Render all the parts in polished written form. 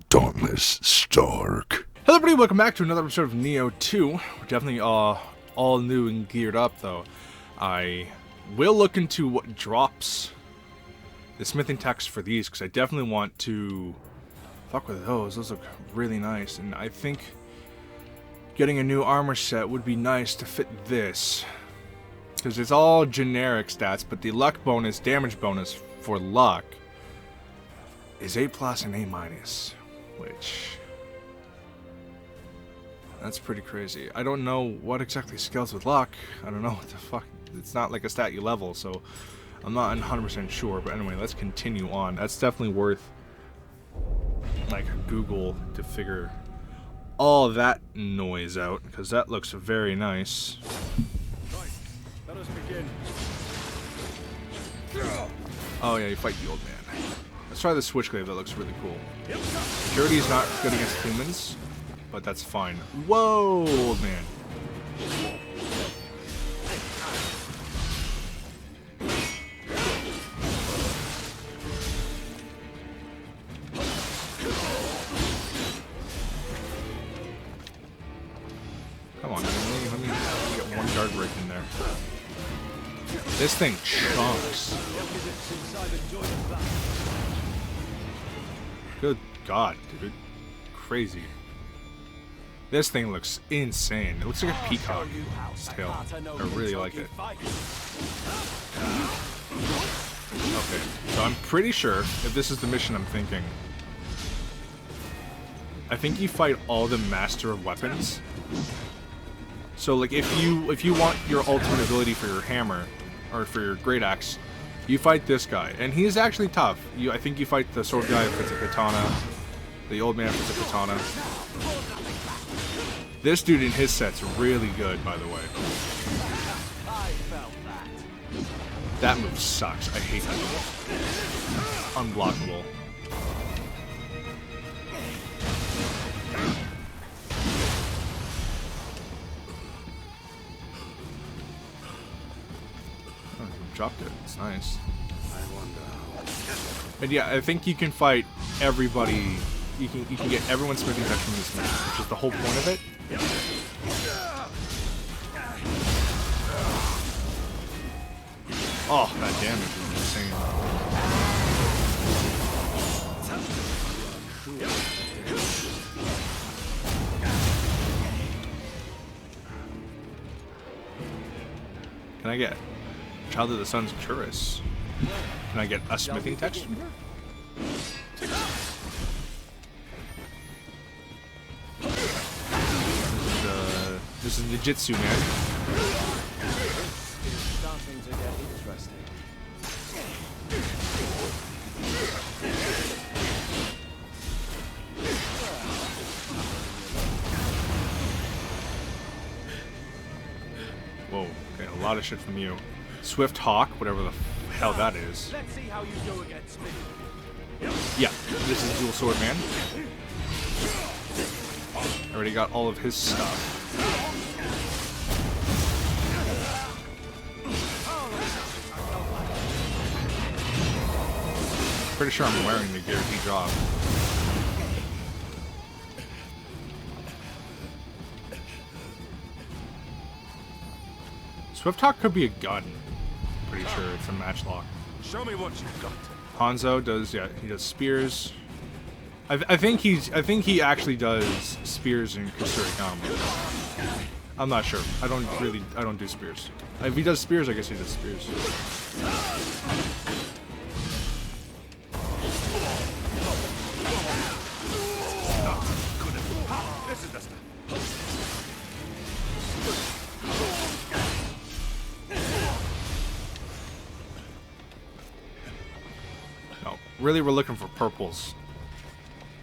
Dauntless Stark. Hello everybody, welcome back to another episode of Nioh 2. We're definitely all new and geared up though. I will look into what drops the smithing text for these, because I definitely want to fuck with those. Those look really nice, and I think getting a new armor set would be nice to fit this. Because it's all generic stats, but the luck bonus, damage bonus for luck is A+ and A-, which... that's pretty crazy. I don't know what exactly scales with luck. I don't know what the fuck. It's not like a stat you level, so I'm not 100% sure. But anyway, let's continue on. That's definitely worth like Google to figure all that noise out, because that looks very nice. Right, let us begin. Oh yeah, you fight the old man. Let's try the switchglaive. That looks really cool. Security is not good against humans, but that's fine. Whoa, old man. Come on, let me get one guard break in there. This thing chunks. Good God, dude. Crazy. This thing looks insane. It looks like a peacock tail. I really like it. Okay, so I'm pretty sure if this is the mission I'm thinking, I think you fight all the master of weapons. So like if you want your ultimate ability for your hammer or for your great axe, you fight this guy, and he's actually tough. I think you fight the sword guy if it's a katana, the old man if it's a katana. This dude in his set's really good, by the way. That move sucks. I hate that move. Unblockable. Oh, you dropped it. It's nice. And yeah, I think you can fight everybody. You can get everyone smithing touch from this match, which is the whole point of it. Oh, that damage is insane. Can I get Child of the Sun's Cuirass? Can I get a smithing text? This is Ninjutsu, man. It's starting to get interesting. Whoa, okay, a lot of shit from you. Swift Hawk, whatever the hell that is. Let's see how you do against me. Yeah, this is Dual Sword Man. Already got all of his stuff. Pretty sure I'm wearing the gear he dropped. Swift Hawk could be a gun. Pretty sure it's a matchlock. Show me what you've got. Hanzo does, yeah, he does spears. I think he actually does spears and Kusuri combo. I'm not sure. I don't do spears. If he does spears, I guess he does spears. This is the stuff. No, really we're looking for purples.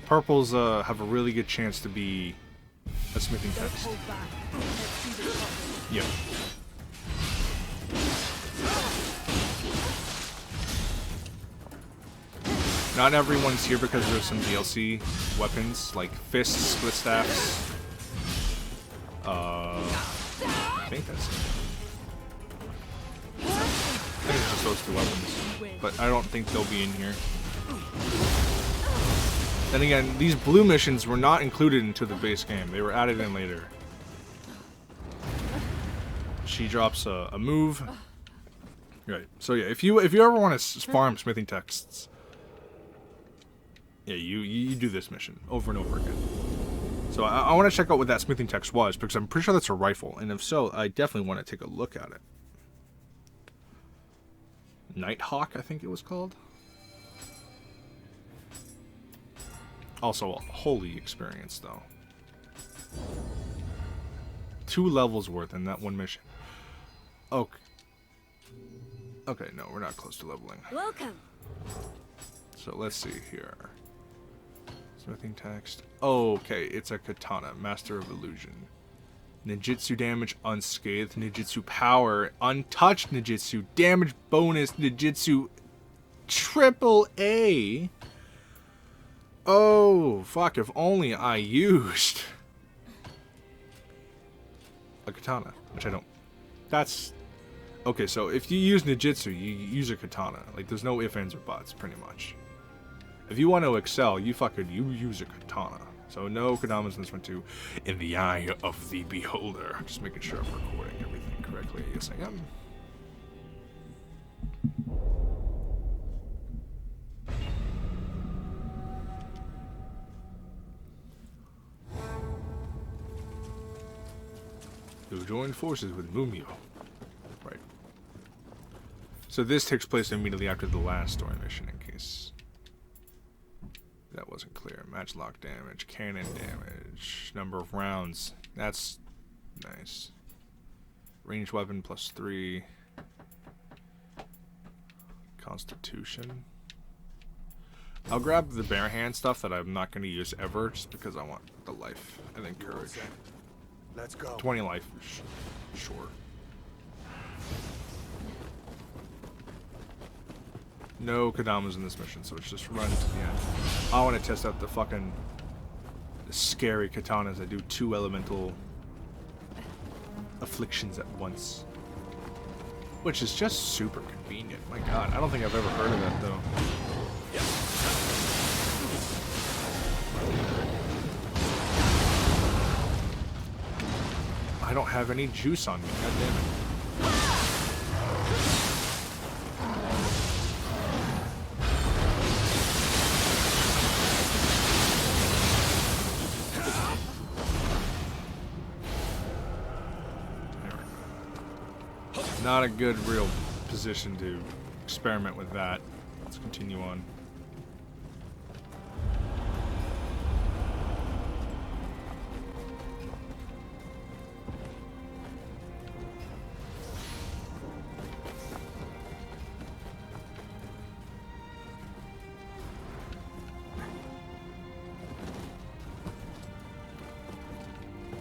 Purples have a really good chance to be a smithing text. Yeah. Not everyone's here because there's some DLC weapons, like fists, split staffs. I think that's it. I think it's just those two weapons. But I don't think they'll be in here. Then again, these blue missions were not included into the base game. They were added in later. She drops a move. Right. So yeah, if you ever want to farm smithing texts, yeah, you do this mission over and over again. So I want to check out what that smithing text was, because I'm pretty sure that's a rifle, and if so, I definitely want to take a look at it. Nighthawk, I think it was called. Also, a holy experience, though. 2 levels worth in that one mission. Okay. Okay, no, we're not close to leveling. Welcome. So let's see here. Smithing text. Okay, it's a katana. Master of illusion. Ninjutsu damage unscathed. Ninjutsu power. Untouched ninjutsu. Damage bonus. Ninjutsu triple A. Oh, fuck. If only I used a katana. Which I don't. That's... Okay, so if you use ninjutsu, you use a katana. Like, there's no ifs, ands, or buts, pretty much. If you want to excel, you use a katana. So no katanas in this one too. In the eye of the beholder. Just making sure I'm recording everything correctly. Yes, I am. To join forces with Mumio. Right. So this takes place immediately after the last story mission, in case that wasn't clear. Matchlock damage, cannon damage, number of rounds. That's nice. Ranged weapon +3. Constitution. I'll grab the bare hand stuff that I'm not going to use ever, just because I want the life and then courage. Let's go. 20 life, sure. No Kadamas in this mission, so it's just run to the end. I want to test out the fucking scary katanas that do 2 elemental afflictions at once. Which is just super convenient. My god, I don't think I've ever heard of that, though. I don't have any juice on me, god damn it. Not a good real position to experiment with that. Let's continue on.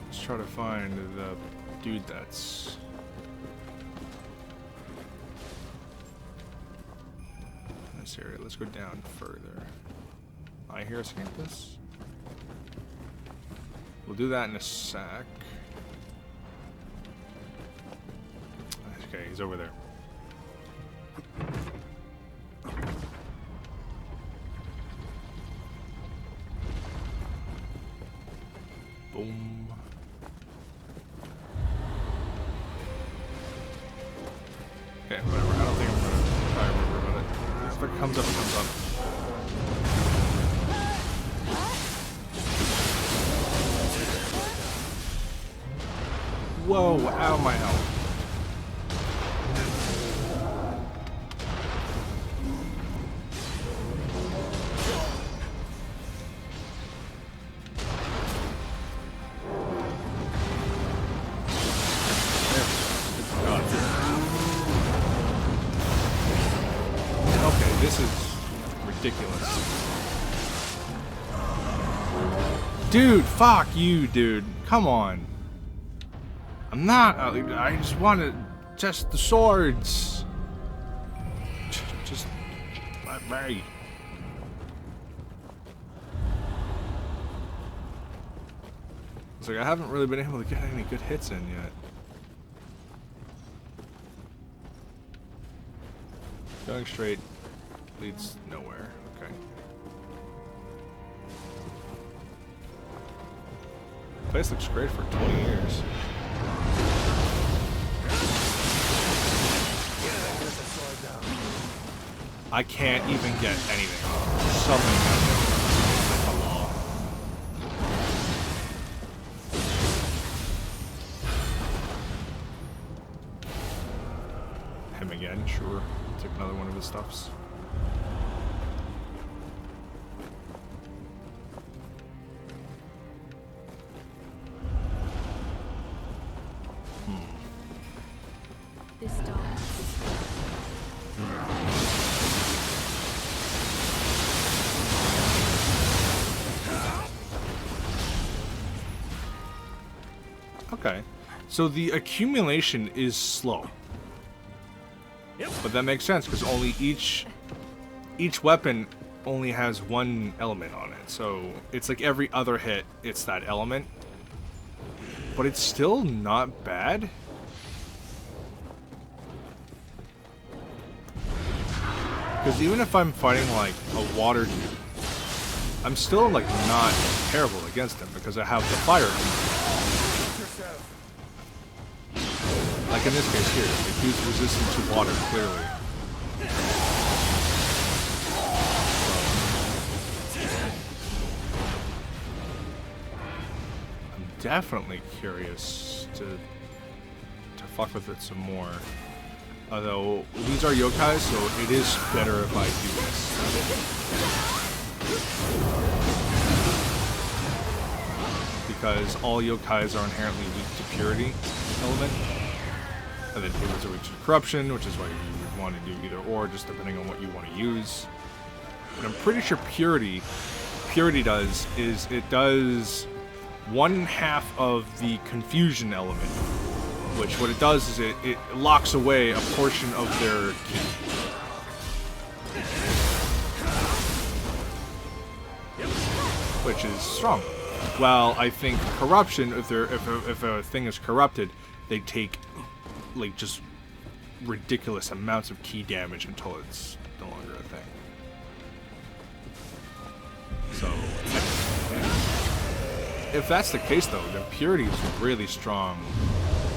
Let's try to find the dude that's... area. Let's go down further. I hear us campus. We'll do that in a sec. Okay, he's over there. Boom. Okay, whatever. I don't think I'm gonna try and remember with it. If it comes up, it comes up. Whoa, out of my health. This is ridiculous. Dude, fuck you, dude. Come on. I'm not. I just want to test the swords. Just let me. It's like I haven't really been able to get any good hits in yet. Going straight leads nowhere. Okay. Place looks great for 20 years. I can't even get anything. Something like the law. Him again, sure. Take another one of his stuffs. This dog is Okay, so the accumulation is slow, but that makes sense because only each weapon only has one element on it. So it's like every other hit, it's that element, but it's still not bad. Because even if I'm fighting like a water dude, I'm still like not terrible against him because I have the fire. Like in this case here, like he's resistant to water, clearly. I'm definitely curious to fuck with it some more. Although these are yokai, so it is better if I do this. Because all yokais are inherently weak to purity element. And then humans are weak to corruption, which is why you would want to do either or, just depending on what you want to use. But I'm pretty sure purity does is it does 1/2 of the confusion element. Which what it does is it locks away a portion of their ki. Which is strong. While I think corruption, if a thing is corrupted, they take like just ridiculous amounts of ki damage until it's no longer a thing. So if that's the case though, then purity is really strong.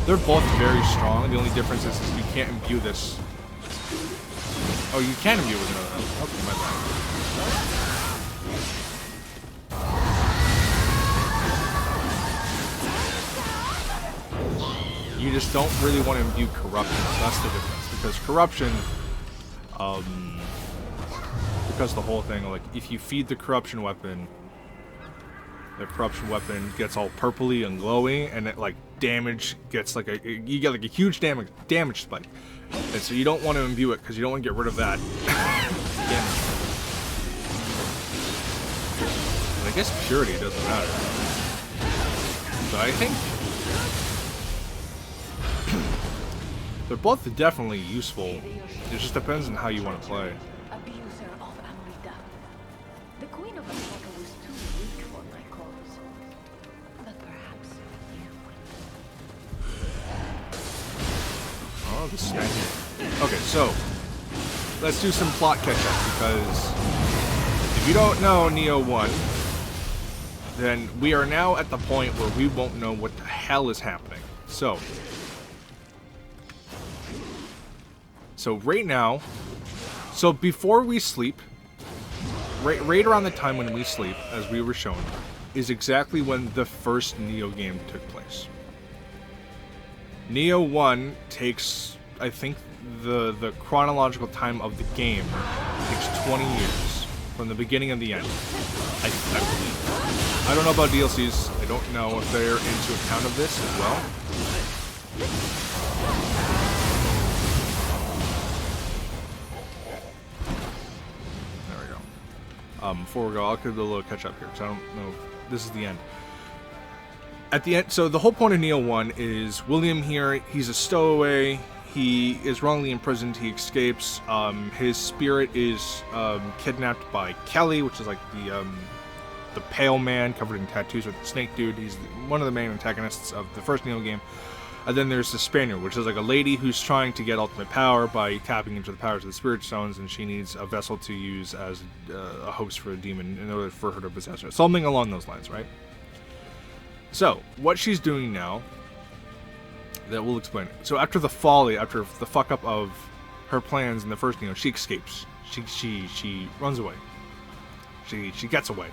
They're both very strong. The only difference is you can't imbue this. Oh, you can imbue with another. Okay, my bad. You just don't really want to imbue corruption. That's the difference. Because corruption, because the whole thing, like, if you feed the corruption weapon gets all purpley and glowy, and it like damage gets like you get like a huge damage spike, and so you don't want to imbue it because you don't want to get rid of that damage. And I guess purity doesn't matter. So I think they're both definitely useful. It just depends on how you want to play. abuser of Amrita. The Queen of America was too weak for my cause. But perhaps you will. Oh, the snake. Okay, so let's do some plot catch-up, because if you don't know Nioh 1, then we are now at the point where we won't know what the hell is happening. So right now, so before we sleep, right around the time when we sleep, as we were shown, is exactly when the first Nioh game took place. Nioh 1 takes, I think, the chronological time of the game takes 20 years from the beginning and the end. I believe. I don't know about DLCs. I don't know if they're into account of this as well. There we go. Before we go, I'll give a little catch up here because I don't know if this is the end. At the end, so the whole point of Nioh 1 is William here. He's a stowaway. He is wrongly imprisoned. He escapes. His spirit is kidnapped by Kelly, which is like the pale man covered in tattoos with the snake dude. He's one of the main antagonists of the first Nioh game. And then there's the Spaniard, which is like a lady who's trying to get ultimate power by tapping into the powers of the spirit stones, and she needs a vessel to use as a host for a demon in order for her to possess her. Something along those lines, right? So, what she's doing now, that we'll explain. So after the folly, after the fuck up of her plans in the first Nioh, she escapes. She runs away. She gets away.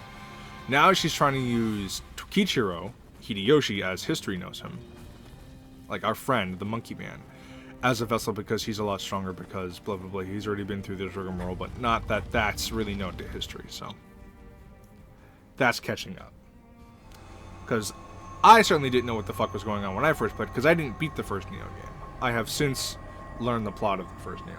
Now she's trying to use Tokichiro Hideyoshi, as history knows him, like our friend, the Monkey Man, as a vessel because he's a lot stronger, because blah blah blah. He's already been through this rigmarole, but not that that's really known to history. So that's catching up. Because I certainly didn't know what the fuck was going on when I first played, because I didn't beat the first Nioh game. I have since learned the plot of the first Nioh.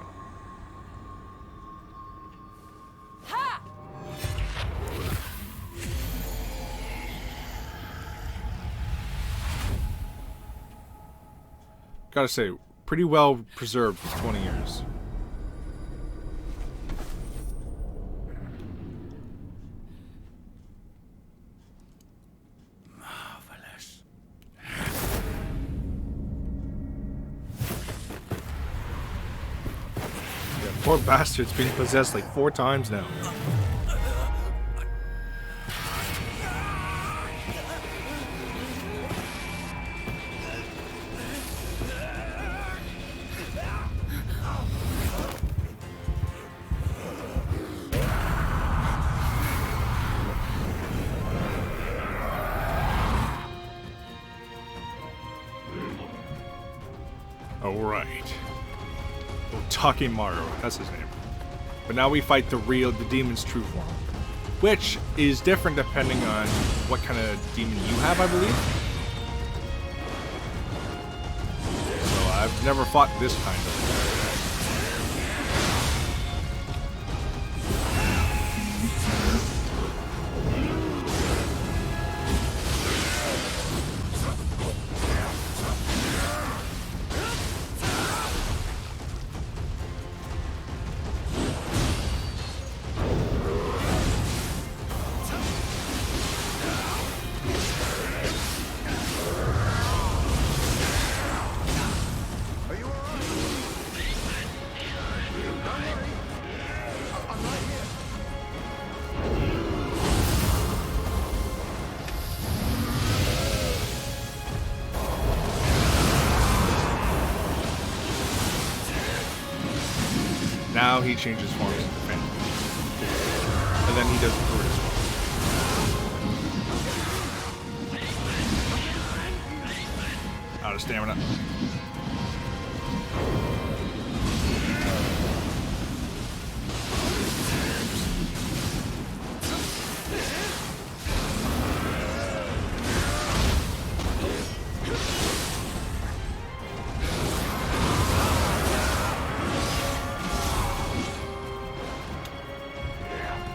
Gotta say, pretty well preserved for 20 years. Marvelous. Yeah, poor bastard's being possessed like 4 times now. Alright. Otakemaru, that's his name. But now we fight the demon's true form. Which is different depending on what kind of demon you have, I believe. So I've never fought this kind of. Now he changes forms to defend. And then he does the horde as well. Out of stamina.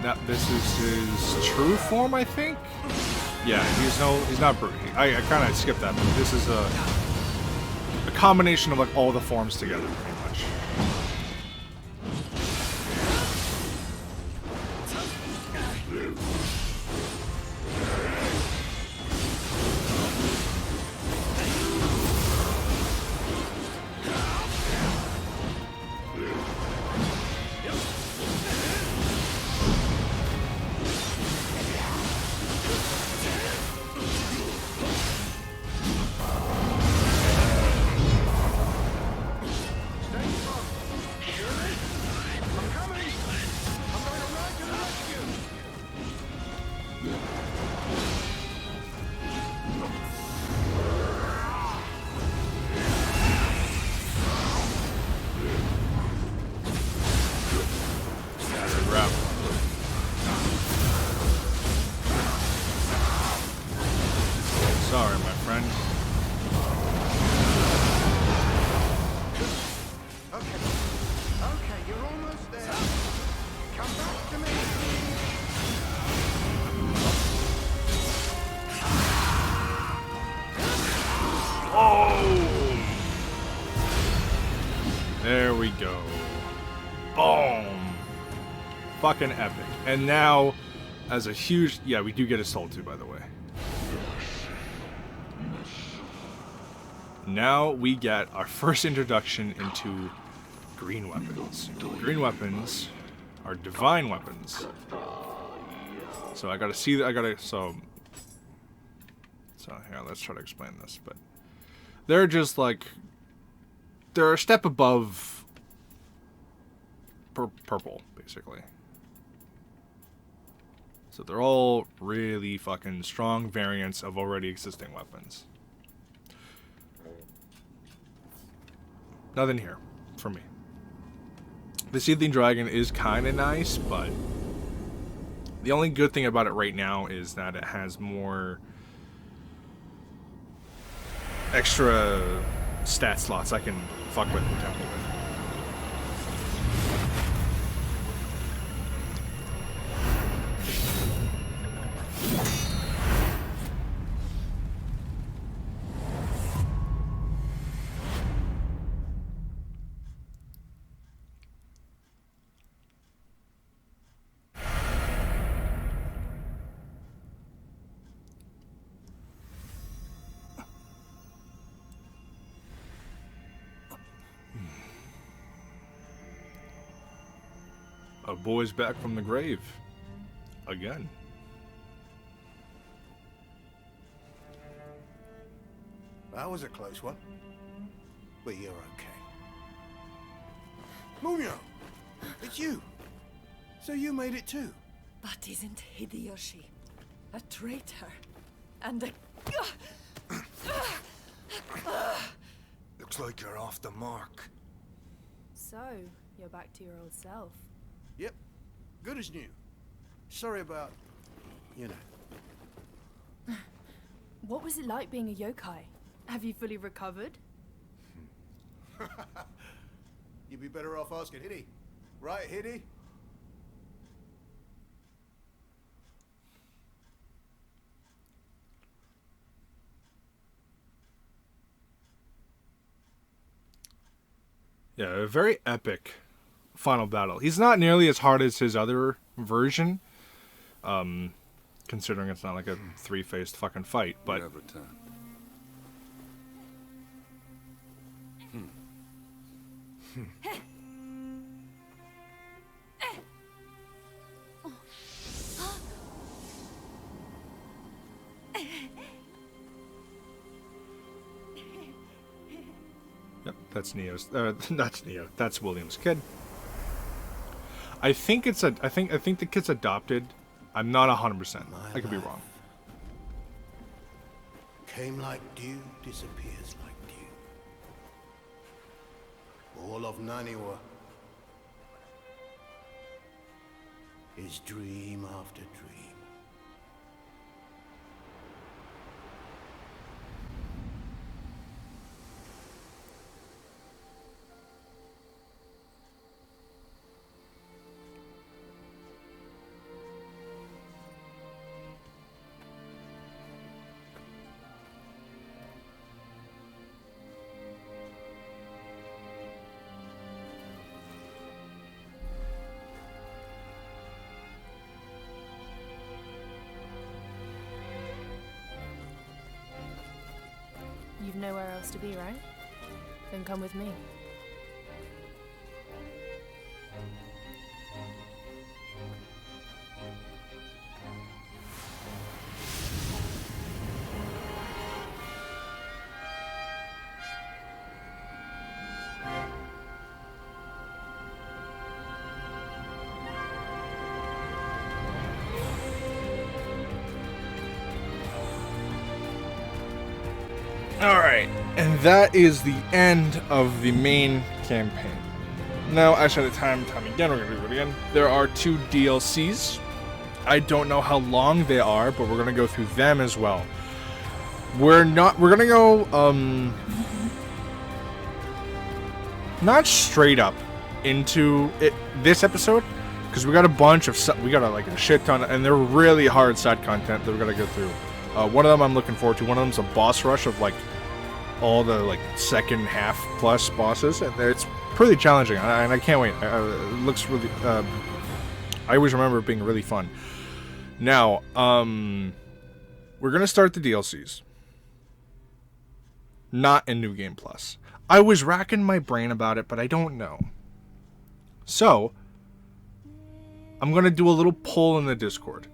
Now, this is his true form, I think? Yeah, he's not brute. I kind of skipped that, but this is a combination of like all the forms together, pretty much. Sorry, my friend. Okay, you're almost there. Come back to me. Oh! There we go. Boom! Fucking epic. And now, as a huge... Yeah, we do get a soul too, by the way. Now we get our first introduction into green weapons. Green weapons are divine weapons. So I gotta see that. So So here, let's try to explain this. But they're just like, they're a step above purple, basically. So they're all really fucking strong variants of already existing weapons. Nothing here for me. The Seething Dragon is kind of nice, but the only good thing about it right now is that it has more extra stat slots I can fuck with and tamper with. A boy's back from the grave. Again. That was a close one. But you're okay. Nioh! It's you! So you made it too? But isn't Hideyoshi a traitor? And a... Looks like you're off the mark. So, you're back to your old self. Yep. Good as new. Sorry about, you know. What was it like being a yokai? Have you fully recovered? You'd be better off asking Hiddy. Right, Hiddy? Yeah, a very epic final battle. He's not nearly as hard as his other version, considering it's not like a three-faced fucking fight, but... Never turned. Yep, that's Nioh's. That's Nioh. That's William's kid. I think it's I think the kid's adopted. I'm not 100%. I could be wrong. Came like dew, disappears like dew. All of Naniwa is dream after dream. You've nowhere else to be, right? Then come with me. Alright, and that is the end of the main campaign. Now, actually, at the time again, we're going to do it again. There are 2 DLCs. I don't know how long they are, but we're going to go through them as well. We're going to go, not straight up into this episode, because we got a bunch of, we got like a shit ton, and they're really hard side content that we're going to go through. One of them I'm looking forward to. One of them's a boss rush of like all the like second half plus bosses, and it's pretty challenging, and I can't wait. It looks really. I always remember it being really fun. Now, we're gonna start the DLCs, not in New Game Plus. I was racking my brain about it, but I don't know. So, I'm gonna do a little poll in the Discord.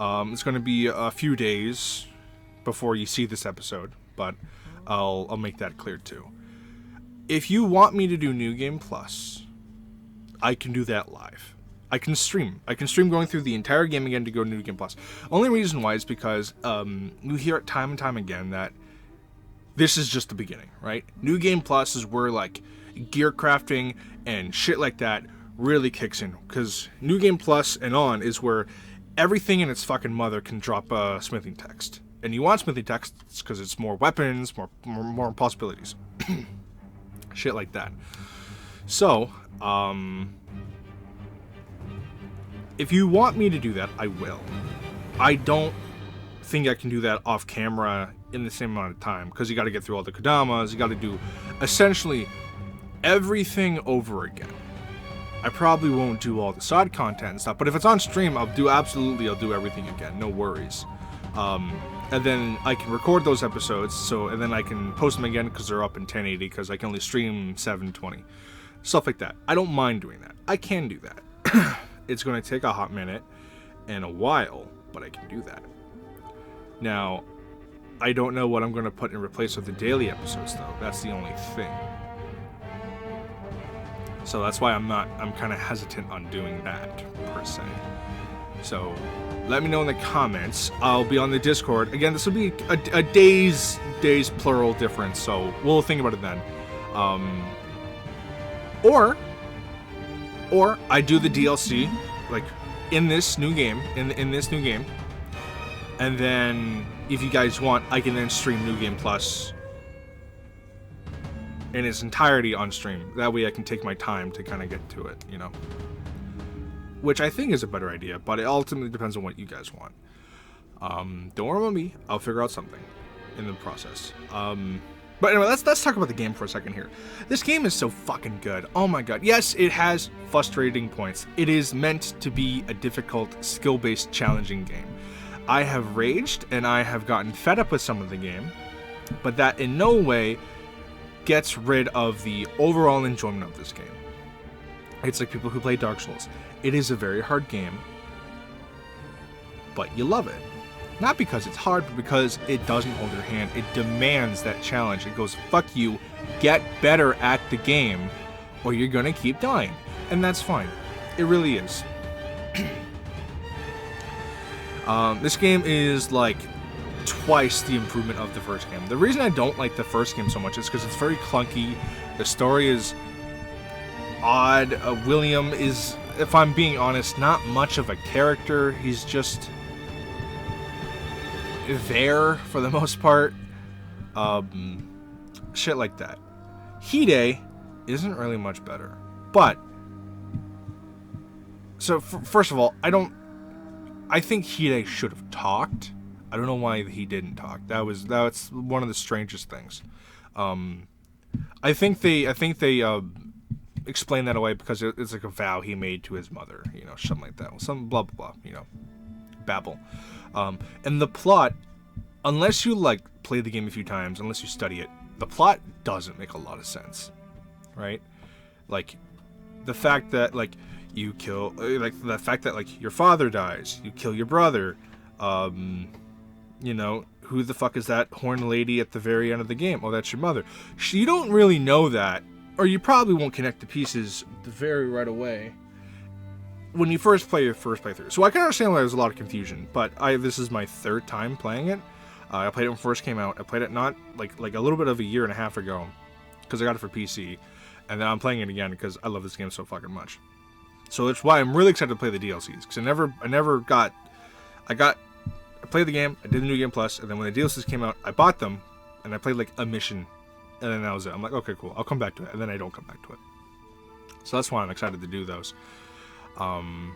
It's going to be a few days before you see this episode, but I'll make that clear too. If you want me to do New Game Plus, I can do that live. I can stream. I can stream going through the entire game again to go to New Game Plus. Only reason why is because you hear it time and time again that this is just the beginning, right? New Game Plus is where like gear crafting and shit like that really kicks in, because New Game Plus and on is where everything in its fucking mother can drop smithing text, and you want smithing text because it's more weapons, more possibilities, shit like that. So if you want me to do that, I will. I don't think I can do that off camera in the same amount of time, because you got to get through all the Kodamas, you got to do essentially everything over again. I probably won't do all the side content and stuff, but if it's on stream, I'll do everything again, no worries. And then I can record those episodes, and then I can post them again because they're up in 1080, because I can only stream 720. Stuff like that. I don't mind doing that. I can do that. It's going to take a hot minute and a while, but I can do that. Now, I don't know what I'm going to put in replace of the daily episodes, though. That's the only thing. So that's why I'm kind of hesitant on doing that, per se. So, let me know in the comments. I'll be on the Discord. Again, this will be a days plural difference, so we'll think about it then. Or I do the DLC, like, in this new game, in this new game, and then, if you guys want, I can then stream New Game Plus in its entirety on stream. That way I can take my time to kind of get to it, you know? Which I think is a better idea, but it ultimately depends on what you guys want. Don't worry about me. I'll figure out something in the process. But anyway, let's talk about the game for a second here. This game is so fucking good. Oh my god. Yes, it has frustrating points. It is meant to be a difficult, skill-based, challenging game. I have raged, and I have gotten fed up with some of the game, but that in no way gets rid of the overall enjoyment of this game. It's like people who play Dark Souls. It is a very hard game, but you love it. Not because it's hard, but because it doesn't hold your hand. It demands that challenge. It goes, fuck you, get better at the game, or you're gonna keep dying. And that's fine. It really is. This game is like twice the improvement of the first game. The reason I don't like the first game so much is because it's very clunky. The story is odd. William is, if I'm being honest, not much of a character. He's just there for the most part. Shit like that. Hide isn't really much better. But, so first of all, I think Hide should have talked. I don't know why he didn't talk. That's one of the strangest things. I think they explain that away because it's like a vow he made to his mother, you know, something like that. Some blah blah blah, you know, babble. And the plot, unless you like play the game a few times, unless you study it, the plot doesn't make a lot of sense, right? Like the fact that like you kill, like the fact that like your father dies, you kill your brother. You know, who the fuck is that horn lady at the very end of the game? Oh, that's your mother. You don't really know that, or you probably won't connect the pieces very right away when you first play your first playthrough. So I can understand why there's a lot of confusion, but this is my third time playing it. I played it when it first came out. I played it not like a little bit of a year and a half ago, because I got it for PC, and then I'm playing it again because I love this game so fucking much. So that's why I'm really excited to play the DLCs, because I played the game, I did the New Game Plus, and then when the DLCs came out, I bought them, and I played like a mission, and then that was it. I'm like, okay, cool, I'll come back to it, and then I don't come back to it. So that's why I'm excited to do those. Some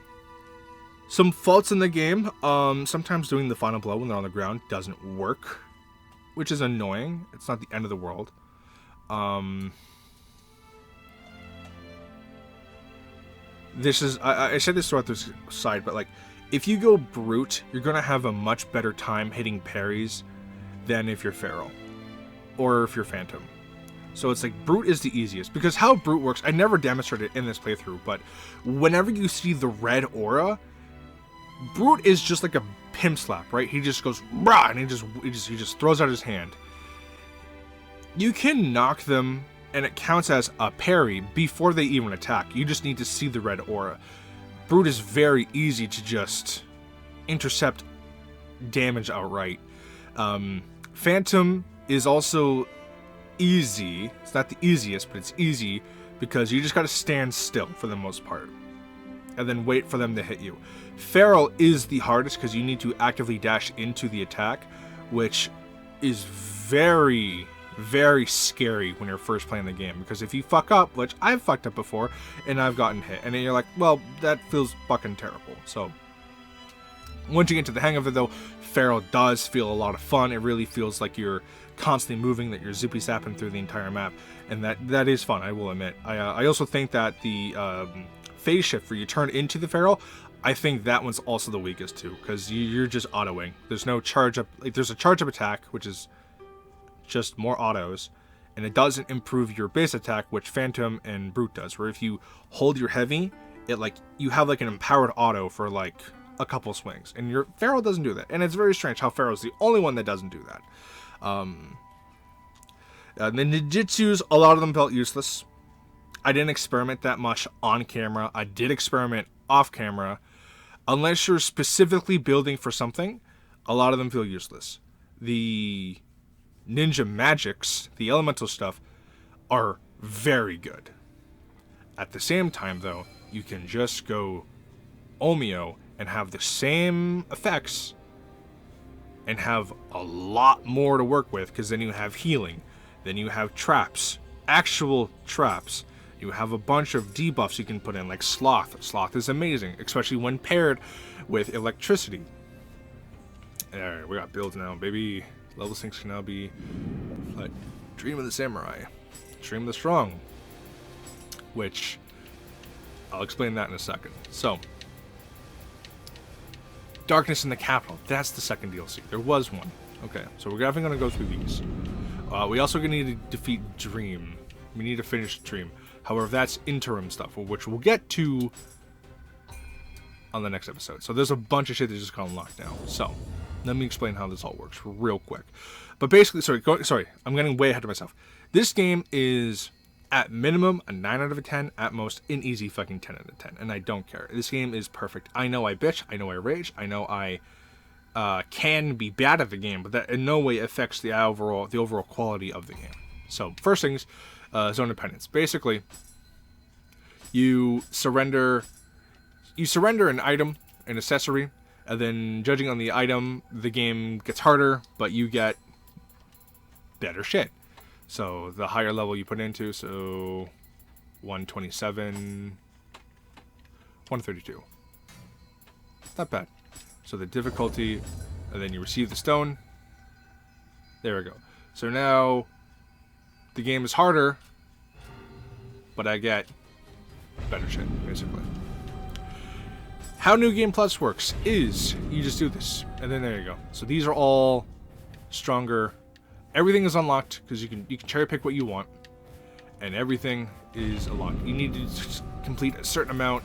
faults in the game, sometimes doing the final blow when they're on the ground doesn't work, which is annoying. It's not the end of the world. This is, I said this throughout this side, but like, if you go brute, you're going to have a much better time hitting parries than if you're feral, or if you're phantom. So it's like, brute is the easiest, because how brute works, I never demonstrated it in this playthrough, but whenever you see the red aura, Brute is just like a pimp slap, right? He just goes brah, and he just throws out his hand. You can knock them, and it counts as a parry before they even attack. You just need to see the red aura. Brute is very easy to just intercept damage outright. Phantom is also easy. It's not the easiest, but it's easy because you just gotta stand still for the most part and then wait for them to hit you. Feral is the hardest because you need to actively dash into the attack, which is very, very scary when you're first playing the game, because if you fuck up, which I've fucked up before and I've gotten hit, and then you're like, well, that feels fucking terrible. So once you get to the hang of it though, Feral does feel a lot of fun. It really feels like you're constantly moving, that you're zippy zapping through the entire map, and that is fun, I will admit. I also think that the phase shift where you turn into the Feral, I think that one's also the weakest too, because you're just autoing. There's no charge up, like there's a charge up attack, which is just more autos, and it doesn't improve your base attack, which Phantom and Brute does, where if you hold your heavy, it like you have like an empowered auto for like a couple swings, and your Feral doesn't do that. And it's very strange how Feral's the only one that doesn't do that. The ninjutsus, a lot of them felt useless. I didn't experiment that much on camera. I did experiment off camera. Unless you're specifically building for something, a lot of them feel useless. The ninja magics, the elemental stuff, are very good. At the same time though, you can just go Omio and have the same effects and have a lot more to work with, because then you have healing, then you have traps, actual traps. You have a bunch of debuffs you can put in, like Sloth. Sloth is amazing, especially when paired with electricity. Alright, we got builds now, baby. Level 6 can now be like Dream of the Samurai, Dream of the Strong, which I'll explain that in a second. So, Darkness in the Capital, that's the second DLC. There was one. Okay, so we're definitely going to go through these. We also going to need to defeat Dream. We need to finish Dream. However, that's interim stuff, which we'll get to on the next episode. So there's a bunch of shit that just got unlocked now. So let me explain how this all works real quick. But basically, sorry, I'm getting way ahead of myself. This game is at minimum a 9 out of a 10, at most an easy fucking 10 out of 10, and I don't care. This game is perfect. I know I bitch, I know I rage, I know I can be bad at the game, but that in no way affects the overall quality of the game. So first things, zone dependence. Basically, you surrender an item, an accessory, and then judging on the item, the game gets harder, but you get better shit. So the higher level you put into, so 127, 132. Not bad. So the difficulty, and then you receive the stone. There we go. So now the game is harder, but I get better shit, basically. How New Game Plus works is you just do this, and then there you go. So these are all stronger. Everything is unlocked because you can cherry pick what you want, and everything is unlocked. You need to complete a certain amount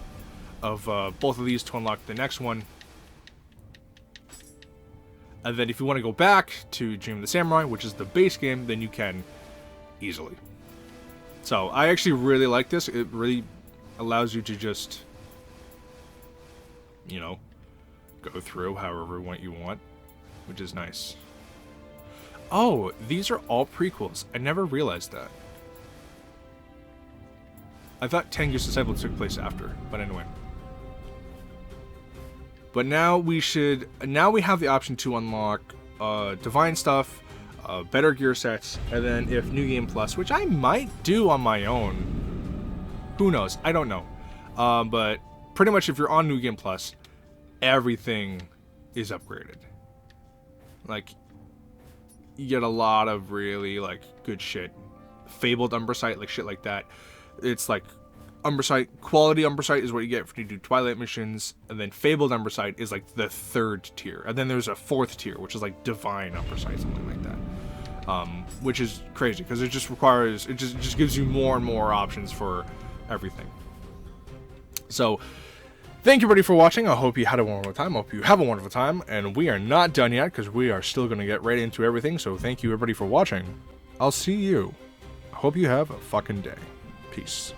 of both of these to unlock the next one. And then if you want to go back to Dream of the Samurai, which is the base game, then you can easily. So I actually really like this. It really allows you to just, you know, go through however you want, which is nice. Oh, these are all prequels. I never realized that. I thought Tengu's Disciple took place after, but anyway. But now we have the option to unlock divine stuff, better gear sets, and then if New Game Plus, which I might do on my own. Who knows? I don't know. But pretty much if you're on New Game Plus, everything is upgraded. Like, you get a lot of really, like, good shit. Fabled Umbersight, like, shit like that. It's like, Umbersight, quality Umbersight is what you get when you do Twilight missions, and then Fabled Umbersight is, like, the third tier. And then there's a fourth tier, which is, like, Divine Umbersight, something like that. Which is crazy, because it just requires, it just gives you more and more options for everything. So, Thank you, everybody, for watching. I hope you had a wonderful time. I hope you have a wonderful time. And we are not done yet, because we are still going to get right into everything. So thank you, everybody, for watching. I'll see you. I hope you have a fucking day. Peace.